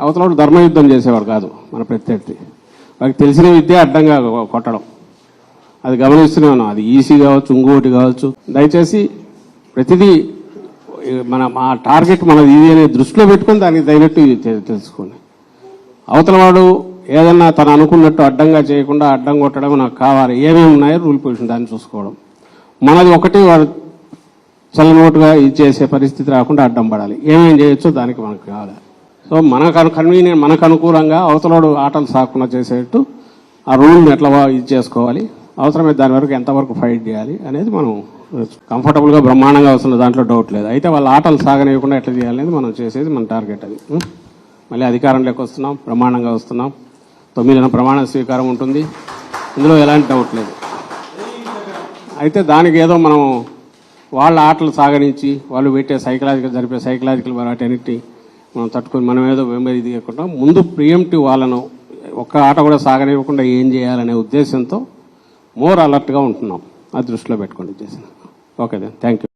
అవతల ధర్మయుద్ధం చేసేవాడు కాదు మన ప్రత్యర్థి. వాడికి తెలిసిన విద్య అడ్డంగా కొట్టడం, అది గమనిస్తూనే ఉన్నాం. అది ఈసీ కావచ్చు, ఇంకోటి కావచ్చు. దయచేసి ప్రతిదీ మా టార్గెట్ మనది ఇది అనే దృష్టిలో పెట్టుకుని దానికి తగినట్టు తెలుసుకోండి. అవతల వాడు ఏదన్నా తను అనుకున్నట్టు అడ్డంగా చేయకుండా అడ్డం కొట్టడం నాకు కావాలి, ఏమేమి ఉన్నాయో రూల్ పొజిషన్ దాన్ని చూసుకోవడం. మనది ఒకటి వాడు చల్లనోటుగా ఇది చేసే పరిస్థితి రాకుండా అడ్డం పడాలి. ఏమేం చేయొచ్చో దానికి మనకు కావాలి. సో కన్వీనియంట్ మనకు అనుకూలంగా అవతలవాడు ఆటలు సాకుండా చేసేట్టు ఆ రూల్ని ఎట్లా ఇది చేసుకోవాలి, అవసరమైతే దాని వరకు ఎంతవరకు ఫైట్ చేయాలి అనేది మనం కంఫర్టబుల్గా బ్రహ్మాండంగా వస్తున్న దాంట్లో డౌట్ లేదు. అయితే వాళ్ళ ఆటలు సాగనివ్వకుండా ఎట్లా చేయాలనేది మనం చేసేది మన టార్గెట్. అది మళ్ళీ అధికారంలోకి వస్తున్నాం, బ్రహ్మాండంగా వస్తున్నాం. 9న ప్రమాణ స్వీకారం ఉంటుంది, ఇందులో ఎలాంటి డౌట్ లేదు. అయితే దానికి ఏదో మనం వాళ్ళ ఆటలు సాగనించి వాళ్ళు పెట్టే సైకలాజికల్ వాటన్నిటి మనం తట్టుకొని మనం ఏదో ఇది కాకుండా ముందు ప్రియంటివ్ వాళ్ళను ఒక్క ఆట కూడా సాగనివ్వకుండా ఏం చేయాలనే ఉద్దేశంతో మోర్ అలర్ట్గా ఉంటున్నాం. అది దృష్టిలో పెట్టుకోండి చేసిన. Okay then, thank you.